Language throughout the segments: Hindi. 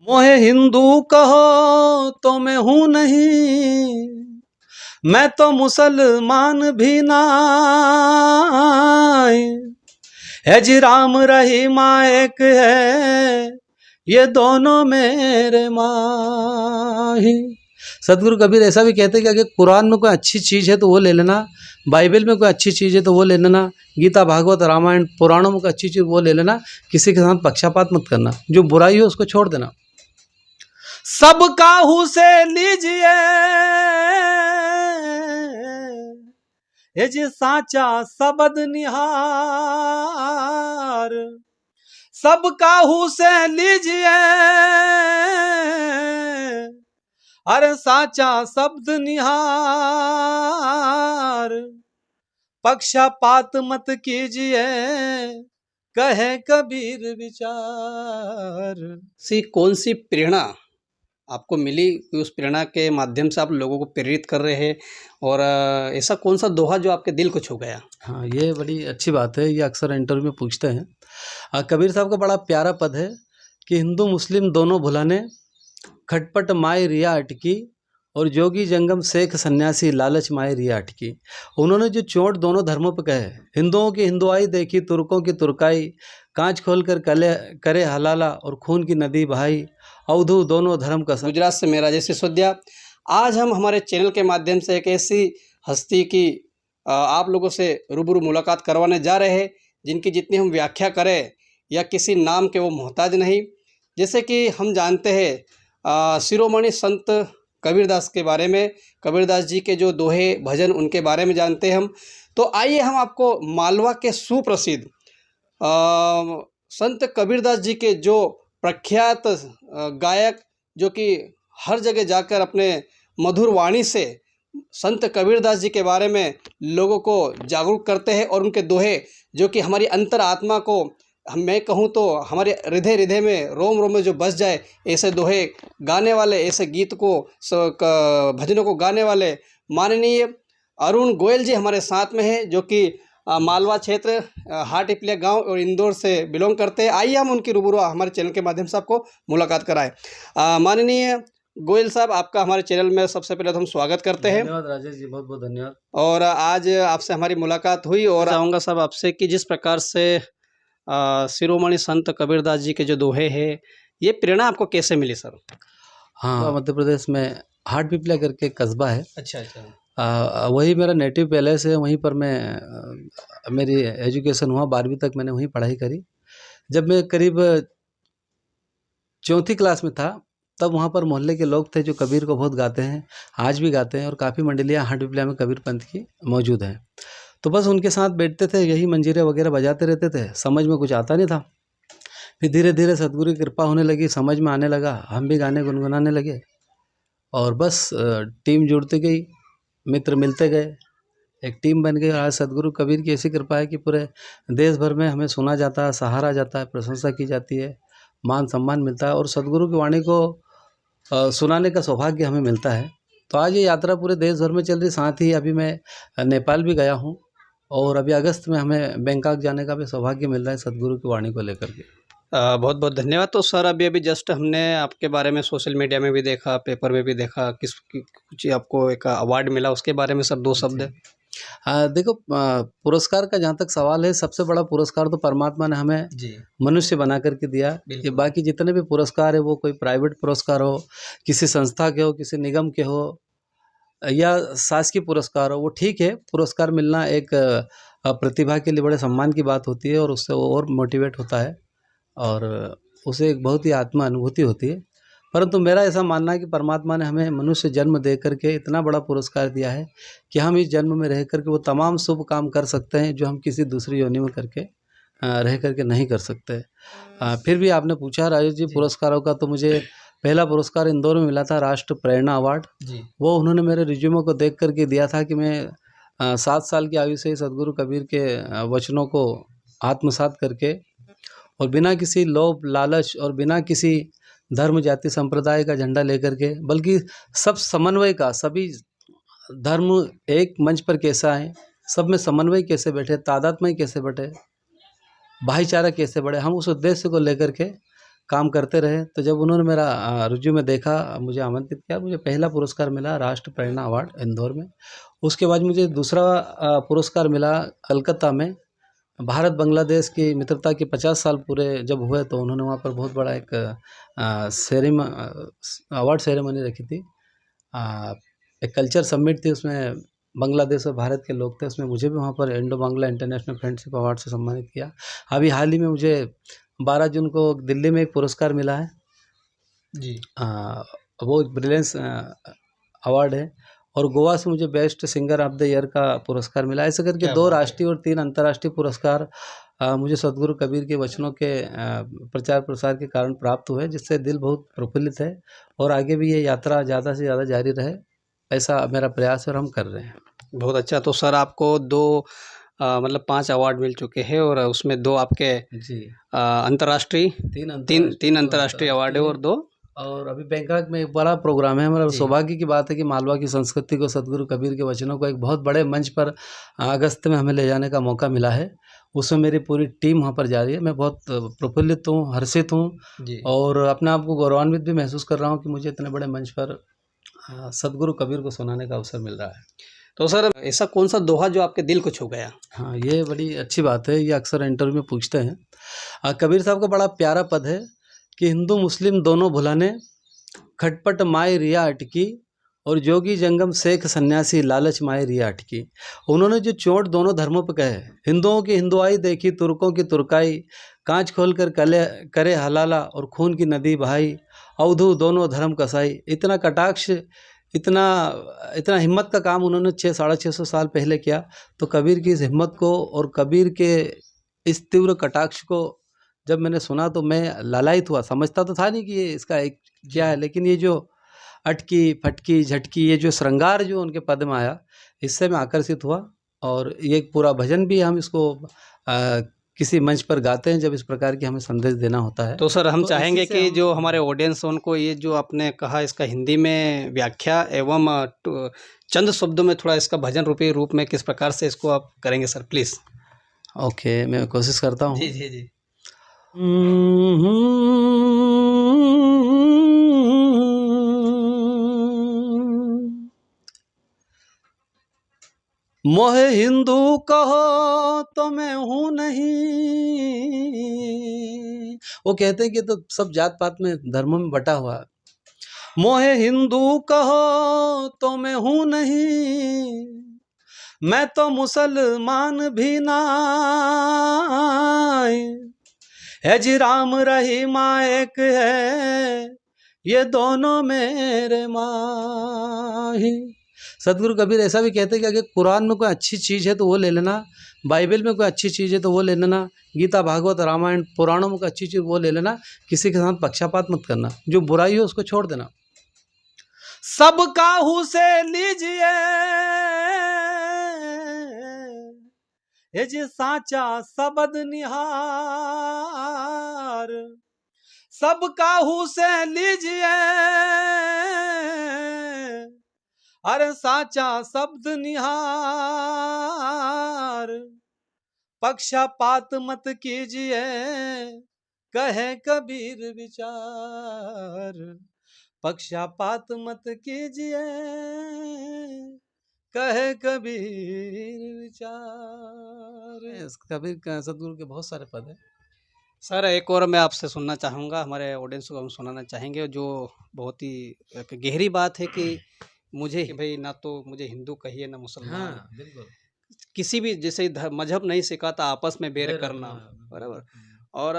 मोहे हिंदू कहो तो मैं हूँ नहीं, मैं तो मुसलमान भी नाई। है जी राम रहीम एक है, ये दोनों मेरे माही। सदगुरु कबीर ऐसा भी कहते हैं कि अगर कुरान में कोई अच्छी चीज़ है तो वो ले लेना, बाइबल में कोई अच्छी चीज़ है तो वो ले लेना, गीता भागवत रामायण पुराणों में कोई अच्छी चीज़ वो ले लेना, किसी के साथ पक्षपात मत करना, जो बुराई हो उसको छोड़ देना। सब काहू से लीजिए ये जी साचा सबद निहार, सब काहू से लीजिए अरे साचा शब्द निहार, पक्षपात मत कीजिए कहे कबीर विचार। सी कौन सी प्रेरणा आपको मिली कि उस प्रेरणा के माध्यम से आप लोगों को प्रेरित कर रहे हैं, और ऐसा कौन सा दोहा जो आपके दिल को छू गया? हाँ, ये बड़ी अच्छी बात है, ये अक्सर इंटरव्यू में पूछते हैं। कबीर साहब का बड़ा प्यारा पद है कि हिंदू मुस्लिम दोनों भुलाने, खटपट माए रिया अटकी, और जोगी जंगम शेख सन्यासी लालच माए रिया अटकी। उन्होंने जो चोट दोनों धर्मों पर कहे, हिंदुओं की हिंदुआई देखी, तुर्कों की तुर्काई, कांच खोल कर करे हलाला और खून की नदी बहाई, अवधू दोनों धर्म का। गुजरात से मैं राजेश सिसोदिया। आज हम हमारे चैनल के माध्यम से एक ऐसी हस्ती की आप लोगों से रूबरू मुलाकात करवाने जा रहे हैं जिनकी जितनी हम व्याख्या करें या किसी नाम के वो मोहताज नहीं। जैसे कि हम जानते हैं शिरोमणि संत कबीरदास के बारे में, कबीरदास जी के जो दोहे भजन उनके बारे में जानते हैं हम। तो आइए हम आपको मालवा के सुप्रसिद्ध संत कबीरदास जी के जो प्रख्यात गायक, जो कि हर जगह जाकर अपने मधुर वाणी से संत कबीरदास जी के बारे में लोगों को जागरूक करते हैं, और उनके दोहे जो कि हमारी अंतर आत्मा को, मैं कहूँ तो हमारे हृदय हृदय में रोम रोम में जो बस जाए, ऐसे दोहे गाने वाले, ऐसे गीत को भजनों को गाने वाले माननीय अरुण गोयल जी हमारे साथ में हैं, जो कि मालवा क्षेत्र हाटीपलिया गांव और इंदौर से बिलोंग करते हैं। आइए हम उनकी रूबरू हमारे चैनल के माध्यम से आपको मुलाकात कराएं। माननीय गोयल साहब, आपका हमारे चैनल में सबसे पहले तो हम स्वागत करते हैं। धन्यवाद राजेश जी, बहुत बहुत धन्यवाद। और आज आपसे हमारी मुलाकात हुई, और चाहूँगा साहब आपसे कि जिस प्रकार से शिरोमणि संत कबीरदास जी के जो दोहे हैं, ये प्रेरणा आपको कैसे मिली सर? हाँ, मध्य प्रदेश में हाटपिपलिया करके एक कस्बा है। अच्छा अच्छा। वही मेरा नेटिव पैलेस है, वहीं पर मैं मेरी एजुकेशन हुआ, 12वीं तक मैंने वहीं पढ़ाई करी। जब मैं करीब 4थी क्लास में था, तब वहाँ पर मोहल्ले के लोग थे जो कबीर को बहुत गाते हैं, आज भी गाते हैं, और काफ़ी मंडलियाँ हाटपिपलिया में कबीर पंथ की मौजूद हैं। तो बस उनके साथ बैठते थे, यही मंजीरे वगैरह बजाते रहते थे, समझ में कुछ आता नहीं था। फिर धीरे धीरे सतगुरु की कृपा होने लगी, समझ में आने लगा, हम भी गाने गुनगुनाने लगे, और बस टीम जुड़ती गई, मित्र मिलते गए, एक टीम बन गई। आज सतगुरु कबीर की ऐसी कृपा है कि पूरे देश भर में हमें सुना जाता है, सहारा जाता है, प्रशंसा की जाती है, मान सम्मान मिलता है, और सतगुरु की वाणी को सुनाने का सौभाग्य हमें मिलता है। तो आज ये यात्रा पूरे देश भर में चल रही। साथ ही अभी मैं नेपाल भी गया हूँ, और अभी अगस्त में हमें बैंकॉक जाने का भी सौभाग्य मिल रहा है सतगुरु की वाणी को लेकर के। बहुत बहुत धन्यवाद। तो सर, अभी जस्ट हमने आपके बारे में सोशल मीडिया में भी देखा, पेपर में भी देखा, कुछ आपको एक अवार्ड मिला, उसके बारे में सर 2 शब्द। देखो, पुरस्कार का जहाँ तक सवाल है, सबसे बड़ा पुरस्कार तो परमात्मा ने हमें जी मनुष्य बना करके दिया। ये बाकी जितने भी पुरस्कार है, वो कोई प्राइवेट पुरस्कार हो, किसी संस्था के हो, किसी निगम के हो, या शासकीय पुरस्कार हो, वो ठीक है। पुरस्कार मिलना एक प्रतिभा के लिए बड़े सम्मान की बात होती है, और उससे वो और मोटिवेट होता है, और उसे एक बहुत ही आत्मा अनुभूति होती है। परंतु मेरा ऐसा मानना है कि परमात्मा ने हमें मनुष्य जन्म दे करके इतना बड़ा पुरस्कार दिया है कि हम इस जन्म में रह करके वो तमाम शुभ काम कर सकते हैं जो हम किसी दूसरी योनि में करके रह करके नहीं कर सकते। फिर भी आपने पूछा राजेश जी पुरस्कारों का, तो मुझे पहला पुरस्कार इंदौर में मिला था, राष्ट्र प्रेरणा अवार्ड। वो उन्होंने मेरे रिज्यूमे को देख करके दिया था कि मैं 7 साल की आयु से ही सदगुरु कबीर के वचनों को आत्मसात करके, और बिना किसी लोभ लालच और बिना किसी धर्म जाति संप्रदाय का झंडा लेकर के, बल्कि सब समन्वय का, सभी धर्म एक मंच पर कैसे आए, सब में समन्वय कैसे बैठे, तादात्म्य कैसे बैठे, भाईचारा कैसे बढ़े, हम उस उद्देश्य को लेकर के काम करते रहे। तो जब उन्होंने मेरा रिज्यूमे देखा, मुझे आमंत्रित किया, मुझे पहला पुरस्कार मिला राष्ट्र प्रेरणा अवार्ड इंदौर में। उसके बाद मुझे दूसरा पुरस्कार मिला कलकत्ता में। भारत बांग्लादेश की मित्रता के 50 साल पूरे जब हुए तो उन्होंने वहाँ पर बहुत बड़ा एक अवार्ड सेरेमनी रखी थी। एक कल्चर समिट थी, उसमें बांग्लादेश और भारत के लोग थे। उसमें मुझे भी वहाँ पर Indo Bangla international friendship award से सम्मानित किया। अभी हाल ही में मुझे 12 जून को दिल्ली में एक पुरस्कार मिला है जी। वो एक ब्रिलियंस अवार्ड है। और गोवा से मुझे best singer of the year का पुरस्कार मिला। ऐसे करके क्या 2 बात है। राष्ट्रीय और 3 अंतर्राष्ट्रीय पुरस्कार मुझे सदगुरु कबीर के वचनों के प्रचार प्रसार के कारण प्राप्त हुए, जिससे दिल बहुत प्रफुल्लित है। और आगे भी ये यात्रा ज़्यादा से ज़्यादा जारी रहे, ऐसा मेरा प्रयास है और हम कर रहे हैं। बहुत अच्छा। तो सर आपको 2 मतलब 5 अवार्ड मिल चुके हैं और उसमें 2 आपके जी, अंतर्राष्ट्रीय 3 अंतर्राष्ट्रीय अवार्ड है और 2 और अभी बैंकॉक में एक बड़ा प्रोग्राम है। हमारा जी। सौभाग्य की बात है कि मालवा की संस्कृति को, सदगुरु कबीर के वचनों को एक बहुत बड़े मंच पर अगस्त में हमें ले जाने का मौका मिला है। उसमें मेरी पूरी टीम वहाँ पर जा रही है। मैं बहुत प्रफुल्लित हूँ, हर्षित हूँ जी। और अपने आप को गौरवान्वित भी महसूस कर रहा हूँ कि मुझे इतने बड़े मंच पर सदगुरु कबीर को सुनाने का अवसर मिल रहा है। तो सर ऐसा कौन सा दोहा जो आपके दिल को छू गया? हाँ, ये बड़ी अच्छी बात है। ये अक्सर इंटरव्यू में पूछते हैं। कबीर साहब का बड़ा प्यारा पद है कि हिंदू मुस्लिम दोनों भुलाने, खटपट माए रिया अटकी, और जोगी जंगम शेख सन्यासी लालच माए रिया अटकी। उन्होंने जो चोट दोनों धर्मों पर कहे, हिंदुओं की हिंदुआई देखी, तुर्कों की तुर्काई, कांच खोल कर करे हलाला और खून की नदी बहाई, अवधू दोनों धर्म कसाई। इतना कटाक्ष, इतना इतना हिम्मत का काम उन्होंने 600-650 साल पहले किया। तो कबीर की इस हिम्मत को और कबीर के इस तीव्र कटाक्ष को जब मैंने सुना तो मैं लालायित हुआ। समझता तो था नहीं कि ये इसका एक क्या है, लेकिन ये जो अटकी फटकी झटकी, ये जो श्रृंगार जो उनके पद में आया, इससे मैं आकर्षित हुआ। और ये एक पूरा भजन भी हम इसको किसी मंच पर गाते हैं जब इस प्रकार की हमें संदेश देना होता है। तो सर हम तो चाहेंगे इसी से कि हम जो हमारे ऑडियंस उनको ये जो आपने कहा इसका हिंदी में व्याख्या एवं चंद शब्दों में थोड़ा इसका भजन रूपी रूप में किस प्रकार से इसको आप करेंगे सर प्लीज़? ओके, मैं कोशिश करता हूँ। जी, जी, जी। मोहे हिंदू कहो तो मैं हूँ नहीं। वो कहते हैं कि तो सब जात पात में, धर्मों में बटा हुआ है। मोहे हिंदू कहो तो मैं हूँ नहीं, मैं तो मुसलमान भी नाय। है जी राम रहीम एक है, ये दोनों मेरे माही। सदगुरु कबीर ऐसा भी कहते हैं कि अगर कुरान में कोई अच्छी चीज़ है तो वो ले लेना, बाइबल में कोई अच्छी चीज़ है तो वो ले लेना, गीता भागवत रामायण पुराणों में कोई अच्छी चीज़ वो ले लेना, किसी के साथ पक्षपात मत करना, जो बुराई हो उसको छोड़ देना। सब काहू से लीजिए ये जी साचा सबद निहार, सब काहू से लीजिए अरे साचा शब्द निहार। पक्षपात मत कीजिए कहे कबीर विचार, पक्षपात मत कीजिए कहे कबीर विचार। कबीर का सदगुरु के बहुत सारे पद हैं। सर एक और मैं आपसे सुनना चाहूँगा, हमारे ऑडियंस को हम सुनाना चाहेंगे, जो बहुत ही एक गहरी बात है कि मुझे कि भाई ना तो मुझे हिंदू कहिए ना मुसलमान, हाँ, बिल्कुल। किसी भी जैसे मजहब नहीं सिखाता आपस में बैर बैर करना, रखना, बराबर। बिल्कुल। और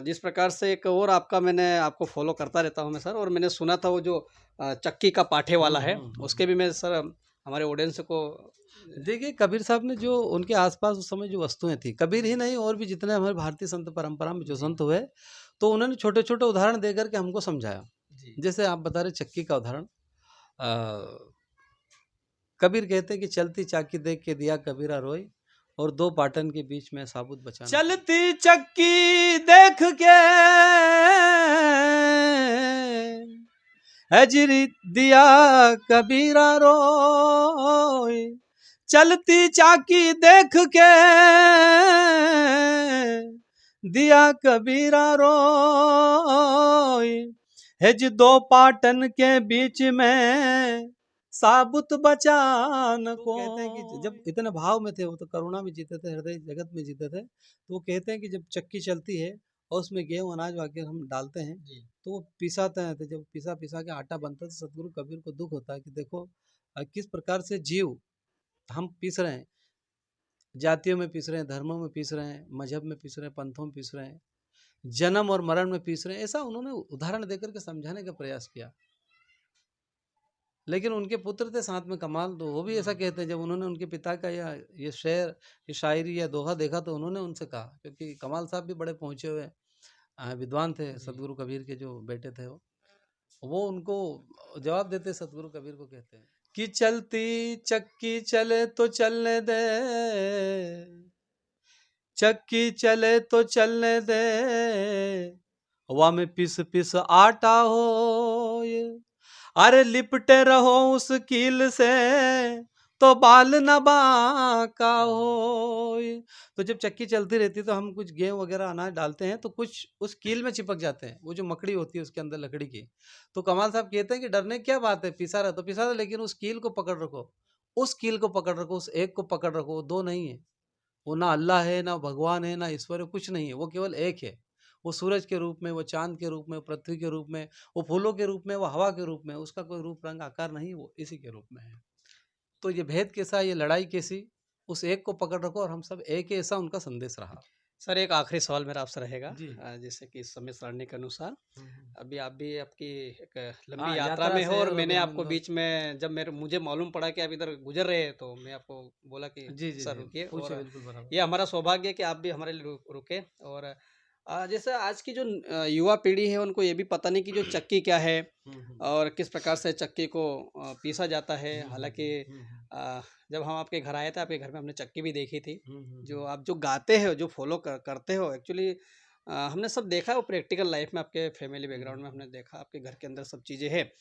जिस प्रकार से एक और आपका मैंने आपको फॉलो करता रहता हूँ मैं सर, और मैंने सुना था वो जो चक्की का पाठे वाला है, उसके भी मैं सर हमारे ऑडियंस को देखिए, कबीर साहब ने जो उनके आसपास उस समय जो वस्तुएं थी, कबीर ही नहीं और भी जितने हमारे भारतीय संत परंपरा में जो संत हुए, तो उन्होंने छोटे छोटे उदाहरण देकर के हमको समझाया। जी। जैसे आप बता रहे चक्की का उदाहरण, कबीर कहते कि चलती चाकी देख के दिया कबीरा रोई, और 2 पाटन के बीच में साबुत बचाना। चलती चक्की देख के हजरी दिया कबीरा रोई, चलती चाकी देख के दिया कबीरा रोई, है जी दो पाटन के बीच में साबुत बचान को। कहते हैं कि जब इतने भाव में थे, वो तो करुणा में जीते थे, हृदय जगत में जीते थे, तो वो कहते हैं कि जब चक्की चलती है और उसमें गेहूं अनाज वगैरह हम डालते हैं तो वो पिसाते हैं, तो जब पिसा पिसा के आटा बनता है तो सतगुरु कबीर को दुख होता है कि देखो किस प्रकार से जीव हम पीस रहे हैं, जातियों में पीस रहे हैं, धर्मों में पीस रहे हैं, मजहब में पीस रहे हैं, पंथों में पीस रहे हैं, जन्म और मरण में पीस रहे हैं। ऐसा उन्होंने उदाहरण देकर के समझाने का प्रयास किया। लेकिन उनके पुत्र थे साथ में कमाल, तो वो भी ऐसा कहते हैं, जब उन्होंने उनके पिता का ये शेर, ये शायरी या दोहा देखा तो उन्होंने उनसे कहा, क्योंकि कमाल साहब भी बड़े पहुंचे हुए विद्वान थे, सतगुरु कबीर के जो बेटे थे वो उनको जवाब देते सतगुरु कबीर को, कहते हैं कि चलती चक्की चले तो चलने दे, चक्की चले तो चलने दे, हवा में पिस पिस आटा हो, अरे लिपटे रहो उस कील से तो बाल न बाका हो। तो जब चक्की चलती रहती तो हम कुछ गेहूं वगैरह अनाज डालते हैं तो कुछ उस कील में चिपक जाते हैं, वो जो मकड़ी होती है उसके अंदर लकड़ी की। तो कमाल साहब कहते हैं कि डरने क्या बात है, पिसा रहा तो पिसा रहा, लेकिन उस कील को पकड़ रखो, उस कील को पकड़ रखो, उस एक को पकड़ रखो। दो नहीं है वो, ना अल्लाह है, ना भगवान है, ना ईश्वर है, कुछ नहीं है, वो केवल एक है। वो सूरज के रूप में, वो चांद के रूप में, वो पृथ्वी के रूप में, वो फूलों के रूप में, वो हवा के रूप में, उसका कोई रूप रंग आकार नहीं, वो इसी के रूप में है। तो ये भेद कैसा, ये लड़ाई कैसी, उस एक को पकड़ रखो और हम सब एक है, ऐसा उनका संदेश रहा। सर एक आखिरी सवाल मेरा आपसे रहेगा, जी। जैसे कि इस समय सारणी के अनुसार अभी आप भी आपकी एक लंबी हाँ, यात्रा यात्रा में हो, से और और मैंने अभी हम आपको इंदौर। बीच में जब मुझे मालूम पड़ा कि आप इधर गुजर रहे हैं तो मैं आपको बोला कि जी जी सर जी, रुकिए, पूछिए, और बिल्कुल बराबर। ये हमारा सौभाग्य है कि आप भी हमारे लिए रुके। और जैसे आज की जो युवा पीढ़ी है उनको ये भी पता नहीं कि जो चक्की क्या है और किस प्रकार से चक्की को पीसा जाता है। हालांकि जब हम आपके घर आए थे, आपके घर में हमने चक्की भी देखी थी। जो आप जो गाते हो, जो फॉलो करते हो, एक्चुअली हमने सब देखा है, वो प्रैक्टिकल लाइफ में आपके फैमिली बैकग्राउंड में हमने देखा, आपके घर के अंदर सब चीज़ें हैं।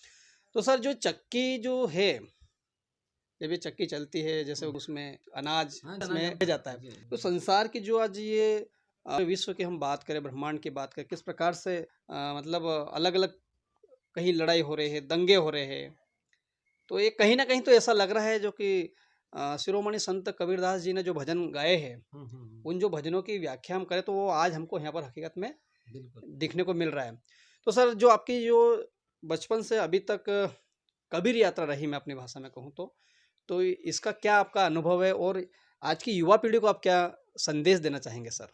तो सर जो चक्की जो है, जब ये चक्की चलती है, जैसे उसमें अनाज हाँ, इसमें जब जाता है, जी, तो संसार की जो आज ये विश्व की हम बात करें, ब्रह्मांड की बात करें, किस प्रकार से मतलब अलग अलग कहीं लड़ाई हो रही है, दंगे हो रहे हैं, तो ये कहीं ना कहीं तो ऐसा लग रहा है जो कि शिरोमणि संत कबीरदास जी ने जो भजन गाए हैं, उन जो भजनों की व्याख्या हम करें तो वो आज हमको यहाँ पर हकीकत में बिल्कुल दिखने को मिल रहा है। तो सर जो आपकी जो बचपन से अभी तक कबीर यात्रा रही, मैं अपनी भाषा में कहूँ तो इसका क्या आपका अनुभव है, और आज की युवा पीढ़ी को आप क्या संदेश देना चाहेंगे सर?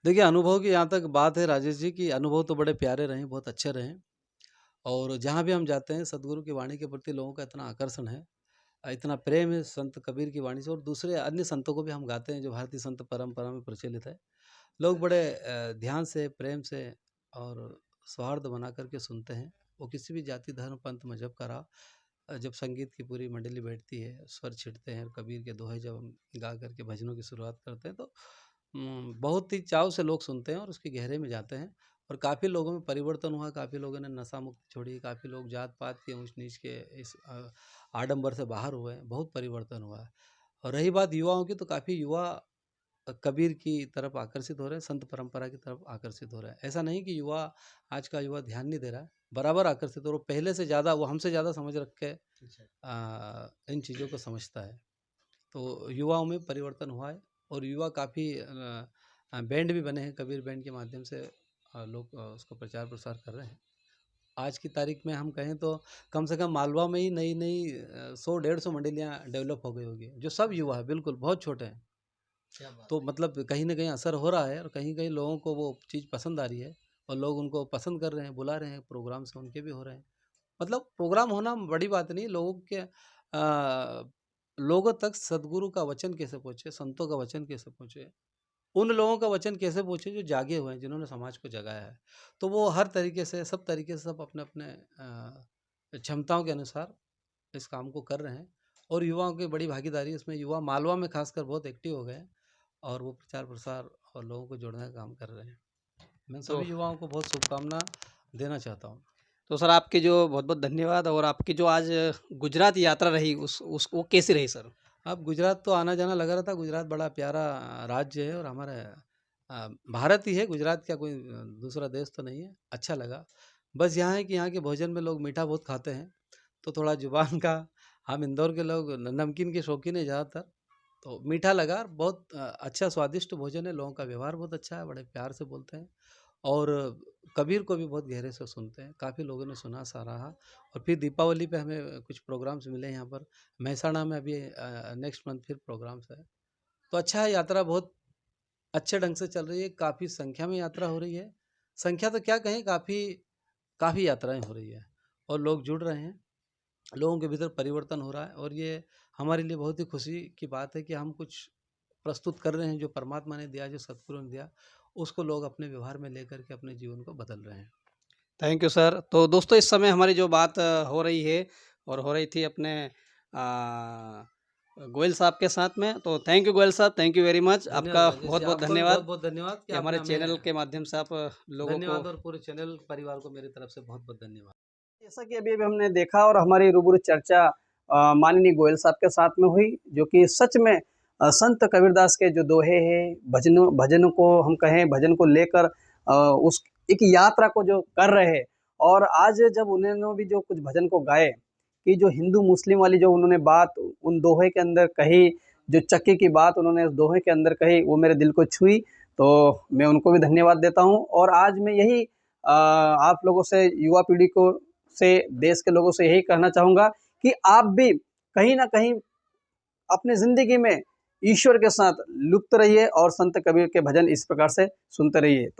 देखिए, अनुभव की यहाँ तक बात है राजेश जी, की अनुभव तो बड़े प्यारे रहे, बहुत अच्छे रहे, और जहाँ भी हम जाते हैं सदगुरु की वाणी के प्रति लोगों का इतना आकर्षण है, इतना प्रेम है संत कबीर की वाणी से, और दूसरे अन्य संतों को भी हम गाते हैं जो भारतीय संत परंपरा में प्रचलित है। लोग बड़े ध्यान से, प्रेम से और सौहार्द बना करके सुनते हैं। वो किसी भी जाति, धर्म, पंथ, मजहब का रहा, जब संगीत की पूरी मंडली बैठती है, स्वर छिड़ते हैं, कबीर के दोहे जब हम गा करके भजनों की शुरुआत करते हैं तो बहुत ही चाव से लोग सुनते हैं और उसके गहरे में जाते हैं। और काफ़ी लोगों में परिवर्तन हुआ, काफ़ी लोगों ने नशा मुक्ति छोड़ी, काफ़ी लोग जात पात के ऊंच नीच के इस आडंबर से बाहर हुए हैं, बहुत परिवर्तन हुआ है। और रही बात युवाओं की, तो काफ़ी युवा कबीर की तरफ आकर्षित हो रहे हैं, संत परंपरा की तरफ आकर्षित हो रहे हैं। ऐसा नहीं कि युवा, आज का युवा ध्यान नहीं दे रहा है, बराबर आकर्षित हो रहा है, पहले से ज़्यादा, वो हमसे ज़्यादा समझ रख के इन चीज़ों को समझता है। तो युवाओं में परिवर्तन हुआ है, और युवा काफ़ी बैंड भी बने हैं, कबीर बैंड के माध्यम से लोग उसको प्रचार प्रसार कर रहे हैं। आज की तारीख में हम कहें तो कम से कम मालवा में ही नई नई 100-150 मंडलियाँ डेवलप हो गई होगी, जो सब युवा है, बिल्कुल बहुत छोटे हैं। तो मतलब कहीं ना कहीं असर हो रहा है, और कहीं कहीं लोगों को वो चीज़ पसंद आ रही है, और लोग उनको पसंद कर रहे हैं, बुला रहे हैं, प्रोग्राम से उनके भी हो रहे हैं। मतलब प्रोग्राम होना बड़ी बात नहीं, लोगों के लोगों तक सदगुरु का वचन कैसे पहुँचे, संतों का वचन कैसे पहुँचे, उन लोगों का वचन कैसे पहुँचे जो जागे हुए हैं, जिन्होंने समाज को जगाया है। तो वो हर तरीके से, सब तरीके से, सब अपने अपने क्षमताओं के अनुसार इस काम को कर रहे हैं, और युवाओं की बड़ी भागीदारी इसमें, युवा मालवा में खासकर बहुत एक्टिव हो गए हैं, और वो प्रचार प्रसार और लोगों को जोड़ने का काम कर रहे हैं। मैं तो सभी युवाओं को बहुत शुभकामना देना चाहता हूँ। तो सर आपके जो बहुत बहुत धन्यवाद। और आपकी जो आज गुजरात यात्रा रही, उस वो कैसी रही सर? अब गुजरात तो आना जाना लगा रहता, गुजरात बड़ा प्यारा राज्य है, और हमारे भारत ही है, गुजरात क्या कोई दूसरा देश तो नहीं है। अच्छा लगा। बस यहाँ है कि यहाँ के भोजन में लोग मीठा बहुत खाते हैं, तो थोड़ा ज़ुबान का, हम इंदौर के लोग नमकीन के शौकीन हैं ज़्यादातर, तो मीठा लगा। बहुत अच्छा स्वादिष्ट भोजन है, लोगों का व्यवहार बहुत अच्छा है, बड़े प्यार से बोलते हैं और कबीर को भी बहुत गहरे से सुनते हैं। काफ़ी लोगों ने सुना, सराहा। और फिर दीपावली पे हमें कुछ प्रोग्राम्स मिले यहाँ पर। महसाणा में अभी नेक्स्ट मंथ फिर प्रोग्राम्स है। तो अच्छा है, यात्रा बहुत अच्छे ढंग से चल रही है, काफ़ी संख्या में यात्रा हो रही है। संख्या तो क्या कहें, काफ़ी काफ़ी यात्राएँ हो रही है और लोग जुड़ रहे हैं, लोगों के भीतर परिवर्तन हो रहा है और ये हमारे लिए बहुत ही खुशी की बात है कि हम कुछ प्रस्तुत कर रहे हैं, जो परमात्मा ने दिया, जो सद्गुरु ने दिया, उसको लोग अपने व्यवहार में लेकर के अपने जीवन को बदल रहे हैं। Thank you sir. तो दोस्तों इस समय हमारी जो बात हो रही है और हो रही थी अपने गोयल साहब के साथ में, तो थैंक यू गोयल साहब, थैंक यू वेरी मच। धन्यवाद आपका राजेश जी, बहुत-बहुत आपको भी धन्यवाद बहुत-बहुत धन्यवाद कि कि हमारे आपने चैनल हमें के माध्यम से आप लोगों को धन्यवाद और पूरे चैनल परिवार को मेरी तरफ से बहुत-बहुत धन्यवाद। जैसा कि अभी-अभी हमने देखा और हमारी रूबरू चर्चा माननीय गोयल साहब के साथ में हुई, जो कि सच में संत कबीरदास के जो दोहे हैं, भजन को हम कहें, भजन को लेकर उस एक यात्रा को जो कर रहे हैं और आज जब उन्होंने भी जो कुछ भजन को गाए, कि जो हिंदू मुस्लिम वाली जो उन्होंने बात उन दोहे के अंदर कही, जो चक्की की बात उन्होंने उस दोहे के अंदर कही, वो मेरे दिल को छुई, तो मैं उनको भी धन्यवाद देता हूँ। और आज मैं यही आप लोगों से, युवा पीढ़ी को से, देश के लोगों से यही कहना चाहूँगा कि आप भी कहीं न कहीं अपनी ज़िंदगी में ईश्वर के साथ लुप्त रहिए और संत कबीर के भजन इस प्रकार से सुनते रहिए। तो